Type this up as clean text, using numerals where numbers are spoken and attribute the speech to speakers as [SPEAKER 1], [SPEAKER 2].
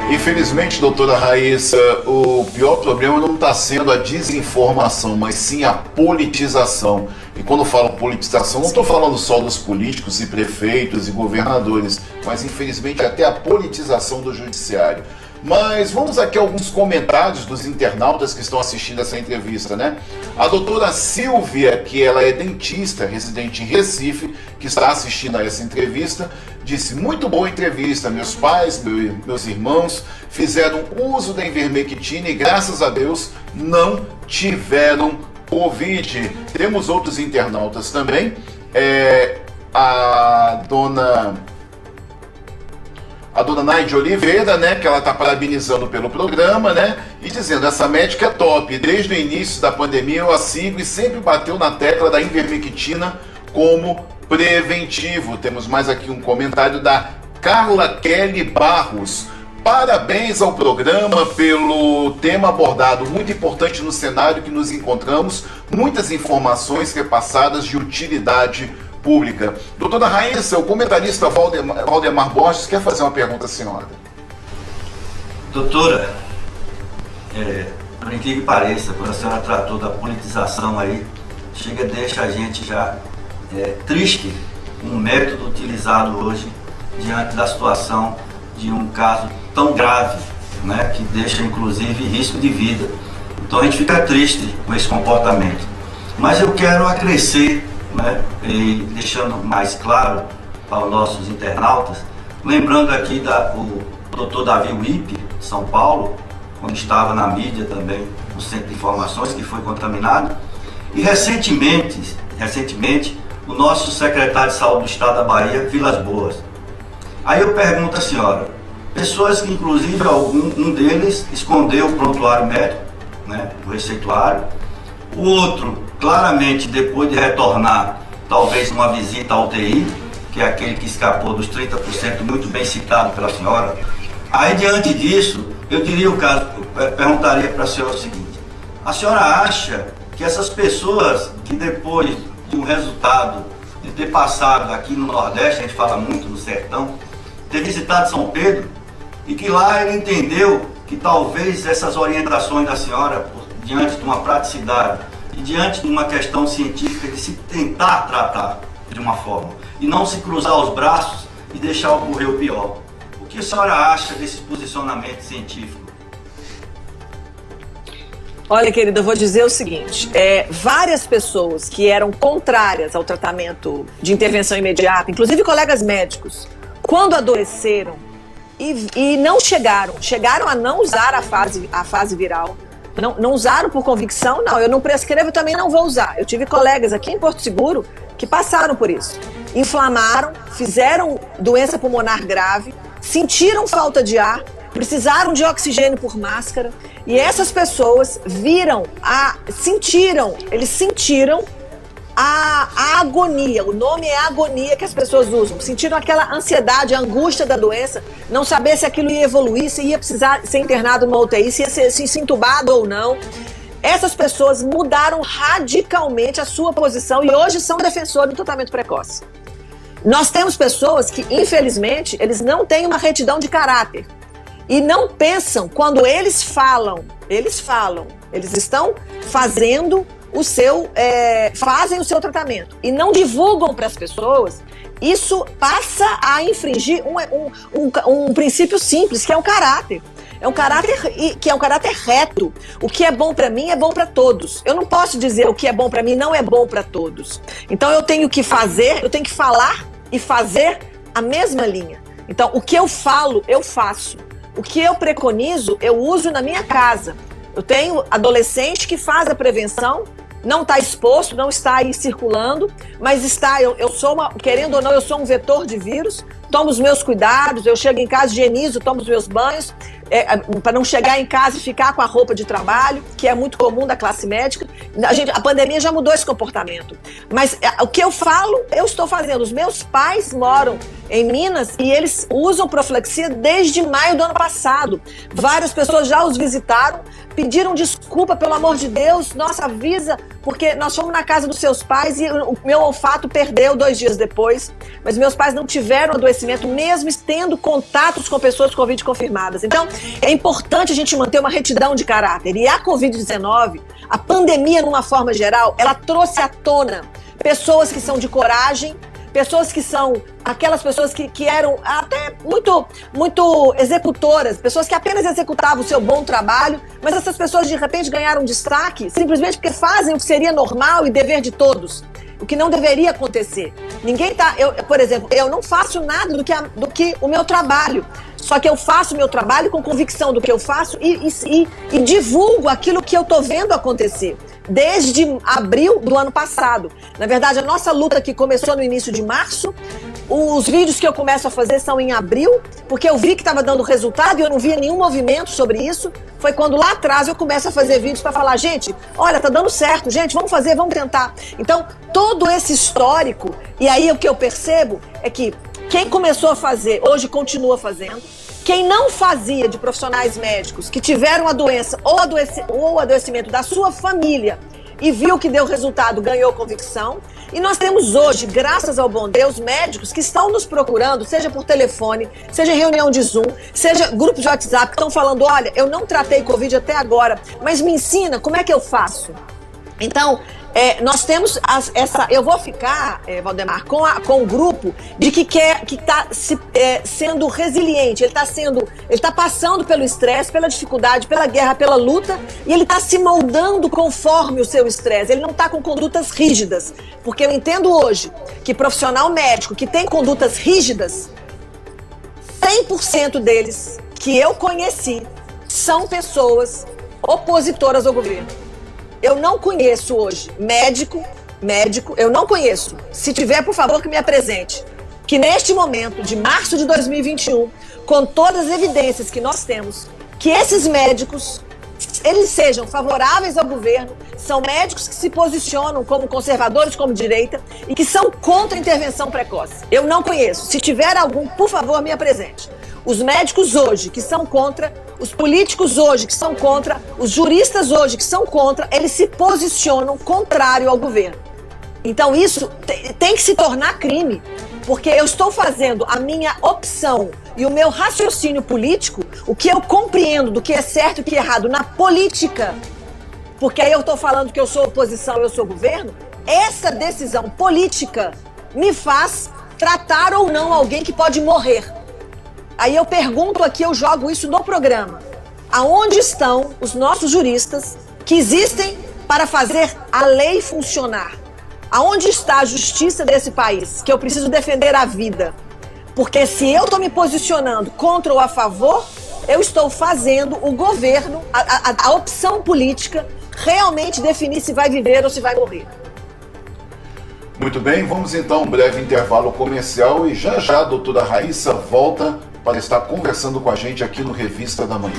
[SPEAKER 1] Infelizmente, doutora Raíssa, o pior problema não está sendo a desinformação, mas sim a politização. E quando eu falo politização, não estou falando só dos políticos e prefeitos e governadores, mas infelizmente até a politização do judiciário. Mas vamos aqui a alguns comentários dos internautas que estão assistindo essa entrevista, né? A doutora Silvia, que ela é dentista, residente em Recife, que está assistindo a essa entrevista, disse: muito boa entrevista, meus pais, meus irmãos fizeram uso da ivermectina e graças a Deus não tiveram Covid. Temos outros internautas também, a dona Naide Oliveira, né, que ela está parabenizando pelo programa, né, e dizendo: essa médica é top, desde o início da pandemia eu a sigo e sempre bateu na tecla da ivermectina como preventivo. Temos mais aqui um comentário da Carla Kelly Barros: parabéns ao programa pelo tema abordado, muito importante no cenário que nos encontramos, muitas informações repassadas de utilidade pública. Doutora Raíssa, o comentarista Valdemar Borges quer fazer uma pergunta à senhora.
[SPEAKER 2] Doutora, por incrível que pareça, quando a senhora tratou da politização aí, deixa a gente já triste com o método utilizado hoje diante da situação de um caso tão grave, né, que deixa inclusive risco de vida. Então a gente fica triste com esse comportamento. Mas eu quero acrescer, né, e deixando mais claro para os nossos internautas, lembrando aqui o Dr. Davi Wippe, de São Paulo, quando estava na mídia também, no Centro de Informações, que foi contaminado, e recentemente, o nosso secretário de Saúde do Estado da Bahia, Vilas Boas. Aí eu pergunto à senhora, pessoas que inclusive um deles escondeu o prontuário médico, né, o receituário, o outro, claramente, depois de retornar, talvez uma visita à UTI, que é aquele que escapou dos 30%, muito bem citado pela senhora. Aí, diante disso, eu perguntaria para a senhora o seguinte: a senhora acha que essas pessoas que depois de um resultado, de ter passado aqui no Nordeste, a gente fala muito no Sertão, ter visitado São Pedro, e que lá ele entendeu que talvez essas orientações da senhora, diante de uma praticidade e diante de uma questão científica de se tentar tratar de uma forma e não se cruzar os braços e deixar ocorrer o pior. O que a senhora acha desse posicionamento científico?
[SPEAKER 3] Olha, querida, eu vou dizer o seguinte: várias pessoas que eram contrárias ao tratamento de intervenção imediata, inclusive colegas médicos, quando adoeceram e não chegaram a não usar a fase viral, não usaram por convicção. Não, eu não prescrevo, eu também não vou usar. Eu tive colegas aqui em Porto Seguro que passaram por isso. Inflamaram, fizeram doença pulmonar grave, sentiram falta de ar, precisaram de oxigênio por máscara, e essas pessoas sentiram a agonia, o nome é agonia que as pessoas usam, sentiram aquela ansiedade, a angústia da doença, não saber se aquilo ia evoluir, se ia precisar ser internado numa UTI, se ia ser entubado ou não. Essas pessoas mudaram radicalmente a sua posição e hoje são defensores do tratamento precoce. Nós temos pessoas que, infelizmente, eles não têm uma retidão de caráter e não pensam quando eles falam, eles estão fazendo fazem o seu tratamento e não divulgam para as pessoas. Isso passa a infringir um princípio simples, que é o caráter. É um caráter reto. O que é bom para mim é bom para todos. Eu não posso dizer o que é bom para mim não é bom para todos. Então eu tenho que falar e fazer a mesma linha. Então o que eu falo, eu faço. O que eu preconizo, eu uso na minha casa. Eu tenho adolescente que faz a prevenção, não está exposto, não está aí circulando, mas querendo ou não, eu sou um vetor de vírus, tomo os meus cuidados, eu chego em casa, higienizo, tomo os meus banhos, para não chegar em casa e ficar com a roupa de trabalho, que é muito comum da classe médica. A pandemia já mudou esse comportamento. Mas o que eu falo, eu estou fazendo. Os meus pais moram em Minas e eles usam profilaxia desde maio do ano passado. Várias pessoas já os visitaram, pediram desculpa, pelo amor de Deus, nossa, avisa, porque nós fomos na casa dos seus pais e o meu olfato perdeu 2 dias depois, mas meus pais não tiveram adoecimento, mesmo tendo contatos com pessoas com Covid confirmadas. Então, É importante a gente manter uma retidão de caráter. E a Covid-19, a pandemia, numa forma geral, ela trouxe à tona pessoas que são de coragem, pessoas que são aquelas pessoas que eram até muito executoras, pessoas que apenas executavam o seu bom trabalho, mas essas pessoas de repente ganharam destaque simplesmente porque fazem o que seria normal e dever de todos, o que não deveria acontecer. Ninguém tá, por exemplo, eu não faço nada do que o meu trabalho, só que eu faço o meu trabalho com convicção do que eu faço e divulgo aquilo que eu tô vendo acontecer. Desde abril do ano passado. Na verdade, a nossa luta que começou no início de março, os vídeos que eu começo a fazer são em abril, porque eu vi que estava dando resultado e eu não via nenhum movimento sobre isso. Foi quando lá atrás eu começo a fazer vídeos para falar, gente, olha, tá dando certo, gente, vamos fazer, vamos tentar. Então, todo esse histórico, e aí o que eu percebo é que quem começou a fazer, hoje continua fazendo. Quem não fazia, de profissionais médicos que tiveram a doença ou o adoecimento da sua família e viu que deu resultado, ganhou convicção. E nós temos hoje, graças ao bom Deus, médicos que estão nos procurando, seja por telefone, seja em reunião de Zoom, seja grupos de WhatsApp, que estão falando, olha, eu não tratei Covid até agora, mas me ensina como é que eu faço. Então, nós temos eu vou ficar, Valdemar, com um grupo de que está sendo resiliente, ele está passando pelo estresse, pela dificuldade, pela guerra, pela luta, e ele está se moldando conforme o seu estresse, ele não está com condutas rígidas, porque eu entendo hoje que profissional médico que tem condutas rígidas, 100% deles que eu conheci são pessoas opositoras ao governo. Eu não conheço hoje médico, eu não conheço. Se tiver, por favor, que me apresente. Que neste momento, de março de 2021, com todas as evidências que nós temos, que esses médicos, eles sejam favoráveis ao governo, são médicos que se posicionam como conservadores, como direita, e que são contra a intervenção precoce. Eu não conheço. Se tiver algum, por favor, me apresente. Os médicos hoje que são contra, os políticos hoje que são contra, os juristas hoje que são contra, eles se posicionam contrário ao governo. Então isso tem que se tornar crime, porque eu estou fazendo a minha opção e o meu raciocínio político, o que eu compreendo do que é certo e o que é errado na política, porque aí eu estou falando que eu sou oposição, eu sou governo, essa decisão política me faz tratar ou não alguém que pode morrer. Aí eu pergunto aqui, eu jogo isso no programa. Aonde estão os nossos juristas que existem para fazer a lei funcionar? Aonde está a justiça desse país? Que eu preciso defender a vida. Porque se eu estou me posicionando contra ou a favor, eu estou fazendo o governo, a opção política, realmente definir se vai viver ou se vai morrer.
[SPEAKER 1] Muito bem, vamos então a um breve intervalo comercial e já a doutora Raíssa volta para estar conversando com a gente aqui no Revista da Manhã.